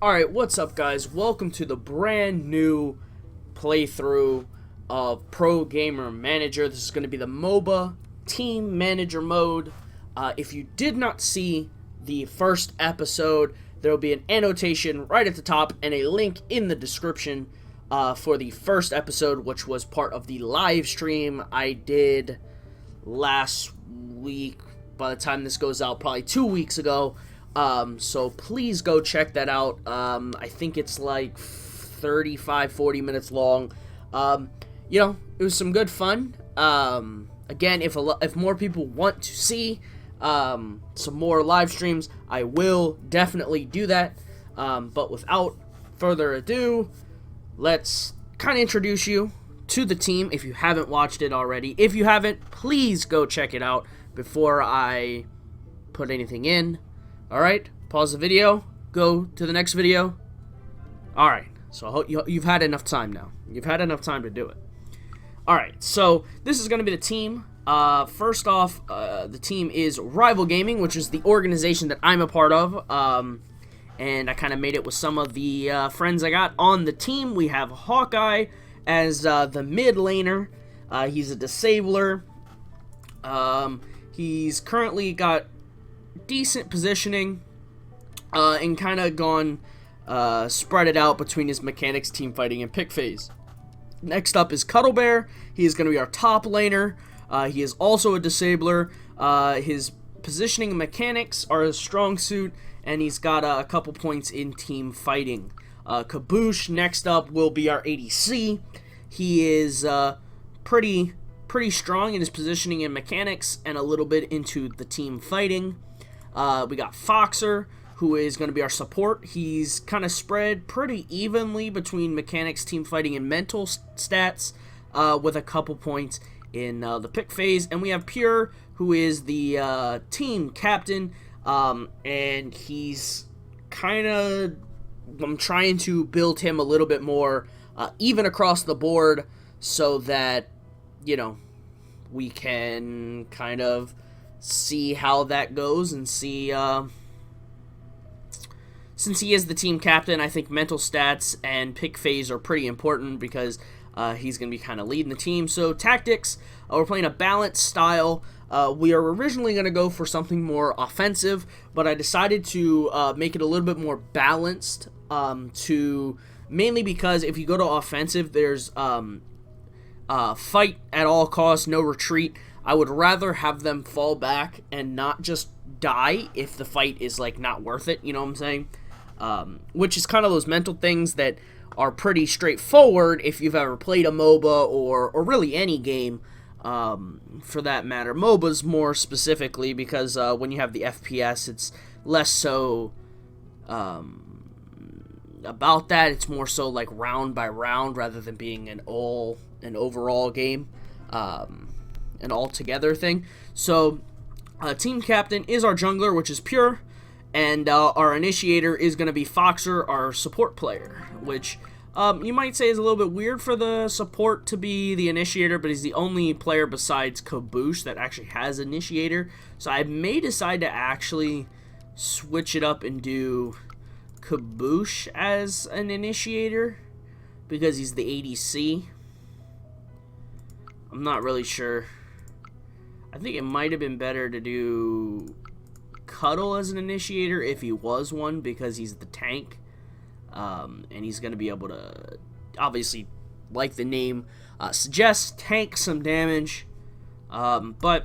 Alright, what's up guys? Welcome to the brand new playthrough of Pro Gamer Manager. This is going to be the MOBA Team Manager mode. If you did not see the first episode, there will be an annotation right at the top and a link in the description for the first episode, which was part of the live stream I did last week. By the time this goes out, probably 2 weeks ago. So please go check that out. I think it's like 35-40 minutes long. It was some good fun. Again, if more people want to see some more live streams, I will definitely do that. But without further ado, let's kind of introduce you to the team if you haven't watched it already. If you haven't, please go check it out before I put anything in. Alright, pause the video, go to the next video. Alright, so I hope you've had enough time now. You've had enough time to do it. Alright, so this is going to be the team. First off, the team is Rival Gaming, which is the organization that I'm a part of. And I kind of made it with some of the friends I got on the team. We have Hawkeye as the mid laner. He's a disabler. He's currently got decent positioning and kind of gone spread it out between his mechanics, team fighting, and pick phase. Next up is Cuddle Bear. He is going to be our top laner. He is also a disabler. His positioning and mechanics are his strong suit, and he's got a couple points in team fighting. Kaboosh next up will be our ADC. He is pretty strong in his positioning and mechanics, and a little bit into the team fighting. We got Foxer, who is going to be our support. He's kind of spread pretty evenly between mechanics, team fighting, and mental stats, with a couple points in the pick phase. And we have Pure, who is the team captain, and he's kind of, I'm trying to build him a little bit more even across the board so that, we can kind of see how that goes and see, since he is the team captain, I think mental stats and pick phase are pretty important because he's going to be kind of leading the team. So tactics, we're playing a balanced style. We are originally going to go for something more offensive, but I decided to make it a little bit more balanced, mainly because if you go to offensive, there's fight at all costs, no retreat. I would rather have them fall back and not just die if the fight is like not worth it, you know what I'm saying? Which is kind of those mental things that are pretty straightforward if you've ever played a MOBA or really any game, for that matter. MOBAs more specifically because when you have the FPS, it's less so about that. It's more so like round by round rather than being an overall game. An all-together thing. So, team captain is our jungler, which is Pure, and our initiator is going to be Foxer, our support player, which you might say is a little bit weird for the support to be the initiator, but he's the only player besides Kaboosh that actually has initiator. So I may decide to actually switch it up and do Kaboosh as an initiator because he's the ADC. I'm not really sure. I think it might have been better to do Cuddle as an initiator if he was one, because he's the tank, and he's going to be able to, obviously, like the name suggests, tank some damage. But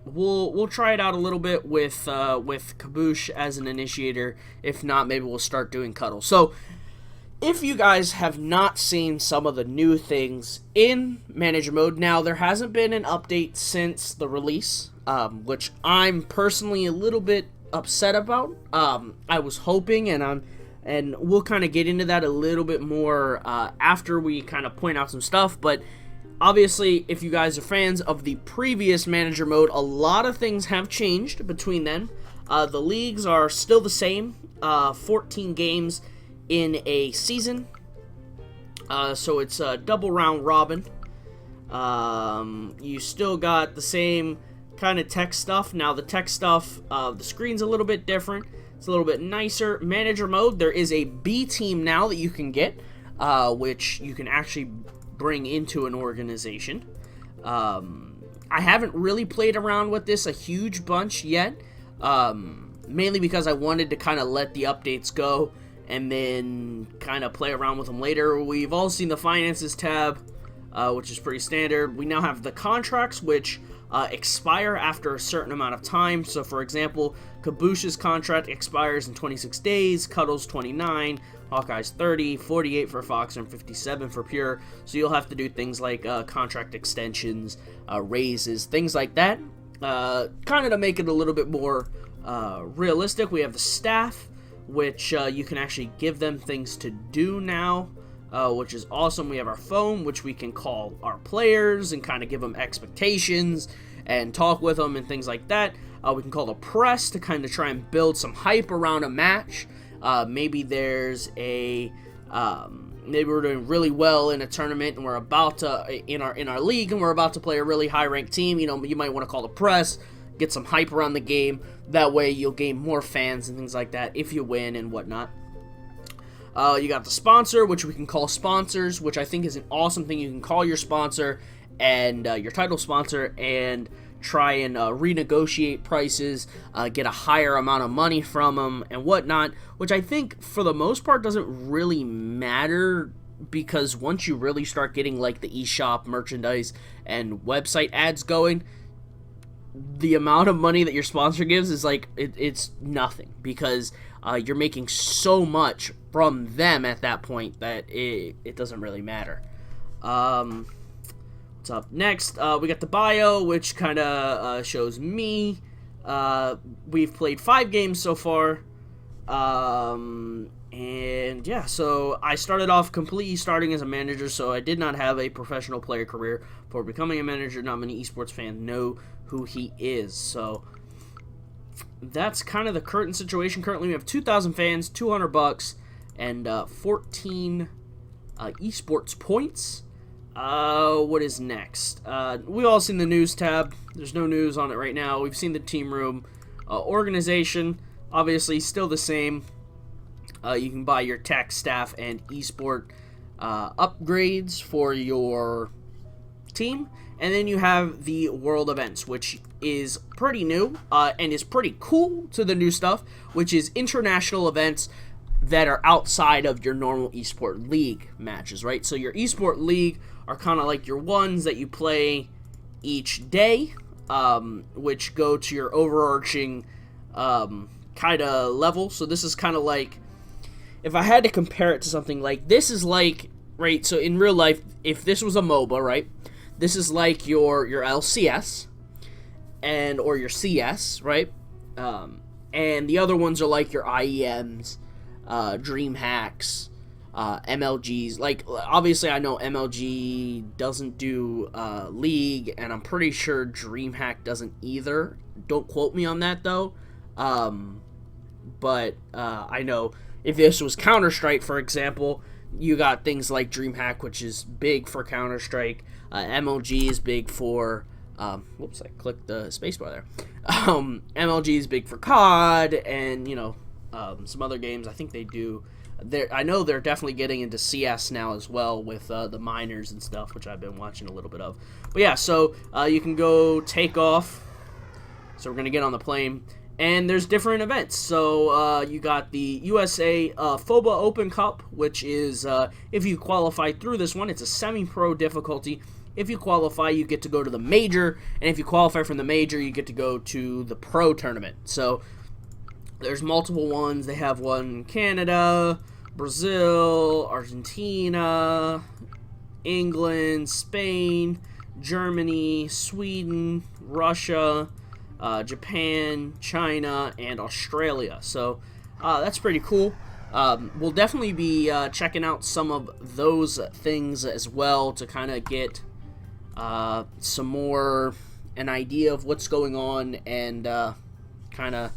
we'll try it out a little bit with Kaboosh as an initiator. If not, maybe we'll start doing Cuddle. So, if you guys have not seen some of the new things in Manager Mode, now there hasn't been an update since the release, which I'm personally a little bit upset about. I was hoping, and we'll kind of get into that a little bit more after we kind of point out some stuff, but obviously, if you guys are fans of the previous Manager Mode, a lot of things have changed between then. The leagues are still the same, 14 games in a season, so it's a double round robin. You still got the same kind of tech stuff. Now the tech stuff, the screen's a little bit different. It's a little bit nicer. Manager mode, there is a B team now that you can get, which you can actually bring into an organization. I haven't really played around with this a huge bunch yet, mainly because I wanted to kind of let the updates go and then kind of play around with them later. We've all seen the finances tab, which is pretty standard. We now have the contracts, which expire after a certain amount of time. So, for example, Kaboosh's contract expires in 26 days, Cuddle's 29, Hawkeye's 30, 48 for Fox, and 57 for Pure. So you'll have to do things like contract extensions, raises, things like that, kind of to make it a little bit more realistic. We have the staff, which you can actually give them things to do now, which is awesome. We have our phone, which we can call our players and kind of give them expectations and talk with them and things like that. We can call the press to kind of try and build some hype around a match. Maybe there's a maybe we're doing really well in a tournament and we're about to in our league and we're about to play a really high ranked team. You know, you might want to call the press, get some hype around the game. That way you'll gain more fans and things like that if you win and whatnot. You got the sponsor, which we can call sponsors, which I think is an awesome thing. You can call your sponsor and your title sponsor and try and renegotiate prices, get a higher amount of money from them and whatnot, which I think for the most part doesn't really matter, because once you really start getting like the eShop merchandise and website ads going, the amount of money that your sponsor gives is like it's nothing, because you're making so much from them at that point that it doesn't really matter. What's up next? We got the bio, which kind of shows me. We've played 5 games so far, and yeah, so I started off completely starting as a manager, so I did not have a professional player career before becoming a manager. Not many esports fans know who he is, so that's kind of the current situation. Currently we have 2,000 fans, $200, and 14 esports points. What is next? We've all seen the news tab. There's no news on it right now. We've seen the team room. Organization, obviously still the same. You can buy your tech, staff, and esport upgrades for your team. And then you have the world events, which is pretty new and is pretty cool to the new stuff, which is international events that are outside of your normal esport league matches, right? So your esport league are kind of like your ones that you play each day, which go to your overarching kind of level. So this is kind of like, if I had to compare it to something, like this is like, right, so in real life, if this was a MOBA, right, this is like your LCS and or your CS, right, and the other ones are like your IEMs, Dream Hacks, MLGs. Like, obviously I know MLG doesn't do League, and I'm pretty sure DreamHack doesn't either. Don't quote me on that though. But I know if this was Counter-Strike, for example, you got things like DreamHack, which is big for Counter-Strike. MLG is big for whoops, I clicked the spacebar there. MLG is big for COD, and you know, some other games. I think they do. I know they're definitely getting into CS now as well with the miners and stuff, which I've been watching a little bit of. But yeah, so you can go take off. So we're going to get on the plane. And there's different events. So you got the USA FOBA Open Cup, which is, if you qualify through this one, it's a semi-pro difficulty. If you qualify, you get to go to the major. And if you qualify from the major, you get to go to the pro tournament. So there's multiple ones. They have one in Canada, Brazil, Argentina, England, Spain, Germany, Sweden, Russia, Japan, China, and Australia. So that's pretty cool. We'll definitely be checking out some of those things as well to kind of get some more an idea of what's going on and kind of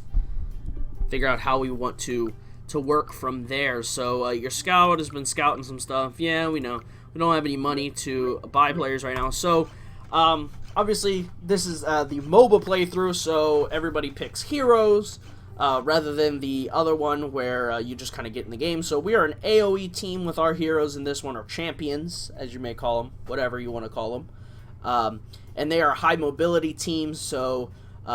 figure out how we want to work from there. So your scout has been scouting some stuff. Yeah, we know we don't have any money to buy players right now. So obviously this is the MOBA playthrough, so everybody picks heroes. rather than the other one where you just kind of get in the game. So we are an AoE team with our heroes in this one, or champions, as you may call them, whatever you want to call them. And they are high mobility teams, so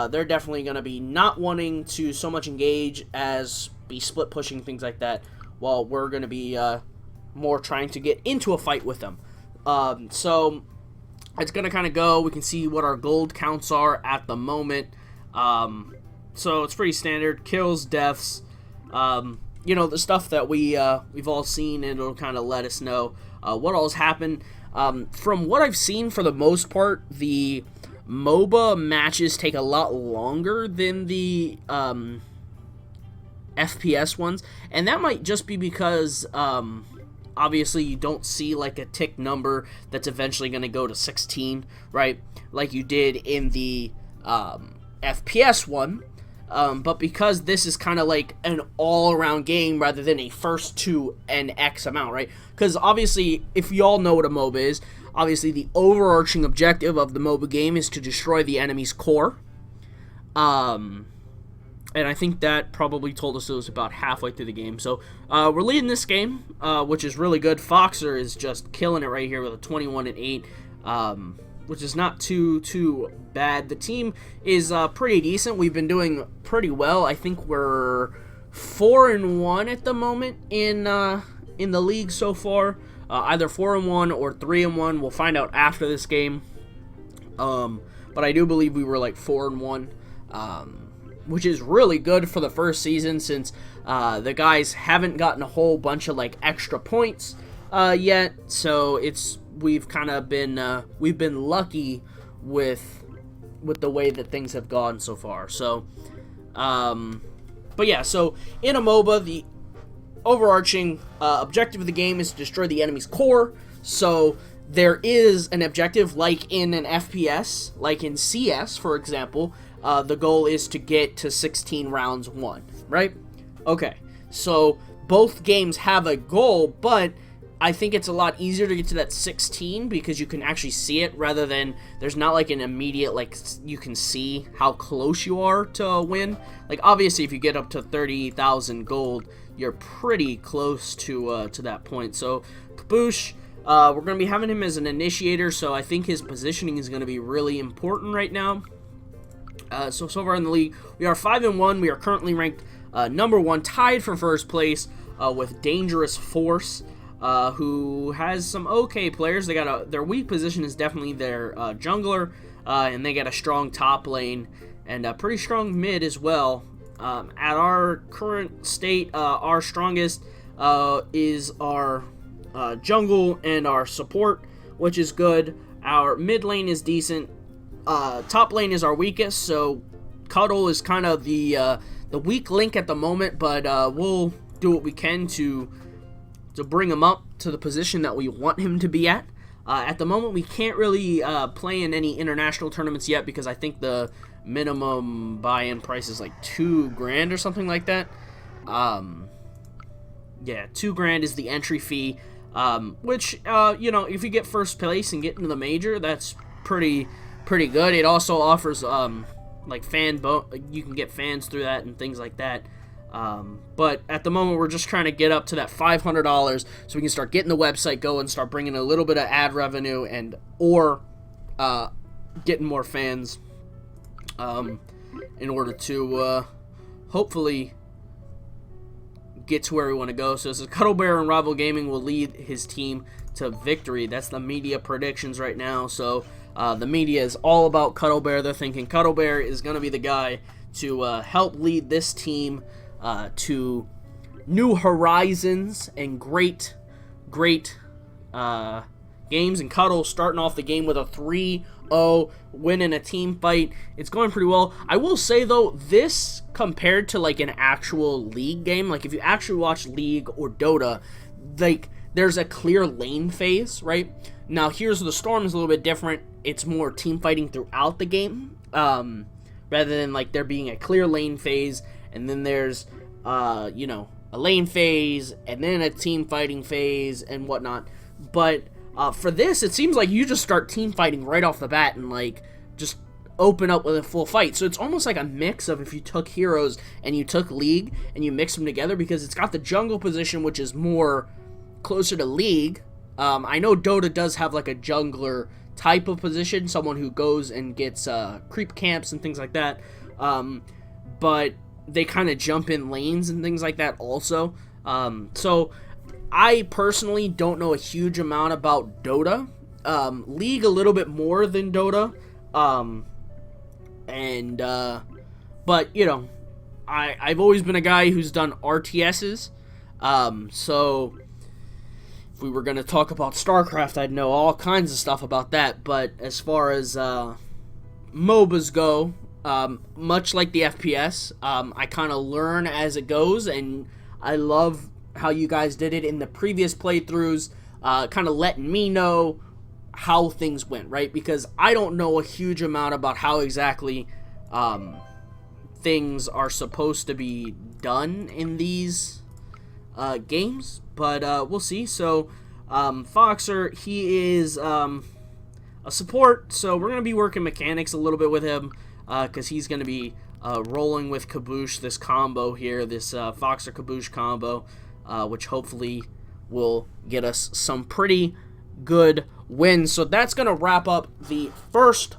they're definitely going to be not wanting to so much engage as be split pushing, things like that, while we're going to be more trying to get into a fight with them. So it's going to kind of go. We can see what our gold counts are at the moment. So it's pretty standard. Kills, deaths, you know, the stuff that we've all seen, and it'll kind of let us know what all's happened. From what I've seen, for the most part, the MOBA matches take a lot longer than the FPS ones, and that might just be because obviously you don't see like a tick number that's eventually going to go to 16, right, like you did in the FPS one. But because this is kind of like an all-around game rather than a first to an X amount, right? Because obviously, if you all know what a MOBA is, obviously the overarching objective of the MOBA game is to destroy the enemy's core. And I think that probably told us it was about halfway through the game. So we're leading this game, which is really good. Foxer is just killing it right here with a 21-8. Which is not too bad. The team is pretty decent. We've been doing pretty well. I think we're 4-1 at the moment in the league so far. Either 4-1 or 3-1. We'll find out after this game. But I do believe we were like 4-1, which is really good for the first season, since the guys haven't gotten a whole bunch of like extra points yet. So we've kind of been we've been lucky with the way that things have gone so far. So but yeah, so in a MOBA, the overarching objective of the game is to destroy the enemy's core. So there is an objective, like in an FPS, like in CS, for example. The goal is to get to 16 rounds won, right? Okay, so both games have a goal, but I think it's a lot easier to get to that 16 because you can actually see it, rather than there's not like an immediate, like, you can see how close you are to a win. Like, obviously, if you get up to 30,000 gold, you're pretty close to that point. So Kaboosh, we're going to be having him as an initiator, so I think his positioning is going to be really important right now. So far in the league, we are 5-1. We are currently ranked number 1, tied for first place with Dangerous Force, who has some okay players. They got their weak position is definitely their jungler, and they got a strong top lane and a pretty strong mid as well. At our current state, our strongest is our jungle and our support, which is good. Our mid lane is decent. Top lane is our weakest, so Cuddle is kind of the weak link at the moment, but we'll do what we can to bring him up to the position that we want him to be at. At the moment, we can't really play in any international tournaments yet, because I think the minimum buy-in price is like $2,000 or something like that. Yeah, $2,000 is the entry fee, which, you know, if you get first place and get into the major, that's pretty good. It also offers like you can get fans through that and things like that. But at the moment, we're just trying to get up to that $500 so we can start getting the website going, start bringing a little bit of ad revenue, and or getting more fans in order to hopefully get to where we want to go. So this is Cuddle Bear, and Rival Gaming will lead his team to victory. That's the media predictions right now. So the media is all about Cuddle Bear. They're thinking Cuddle Bear is going to be the guy to help lead this team to new horizons and great games. And Cuddle starting off the game with a 3-0 win in a team fight. It's going pretty well. I will say, though, this compared to like an actual League game, like if you actually watch League or Dota, like there's a clear lane phase, right? Now, Heroes of the Storm is a little bit different. It's more team fighting throughout the game, rather than like there being a clear lane phase, and then there's, you know, a lane phase, and then a team fighting phase, and whatnot. But for this, it seems like you just start team fighting right off the bat, and like just open up with a full fight. So it's almost like a mix of if you took Heroes and you took League and you mix them together, because it's got the jungle position, which is more closer to League. I know Dota does have like a jungler type of position, someone who goes and gets creep camps and things like that, but they kind of jump in lanes and things like that also. So I personally don't know a huge amount about Dota. League a little bit more than Dota, but you know, I've always been a guy who's done RTSs, so if we were going to talk about StarCraft, I'd know all kinds of stuff about that. But as far as MOBAs go, much like the FPS, I kind of learn as it goes, and I love how you guys did it in the previous playthroughs, kind of letting me know how things went, right? Because I don't know a huge amount about how exactly things are supposed to be done in these games, but we'll see. So Foxer, he is a support, so we're going to be working mechanics a little bit with him, because he's going to be rolling with Kaboosh, this combo here, this Foxer Kaboosh combo, which hopefully will get us some pretty good wins. So that's going to wrap up the first,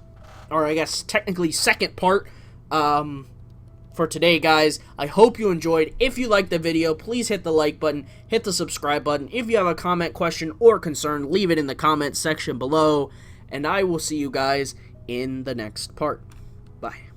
or I guess technically second part for today, guys. I hope you enjoyed. If you liked the video, please hit the like button, hit the subscribe button. If you have a comment, question, or concern, leave it in the comment section below, and I will see you guys in the next part. Bye.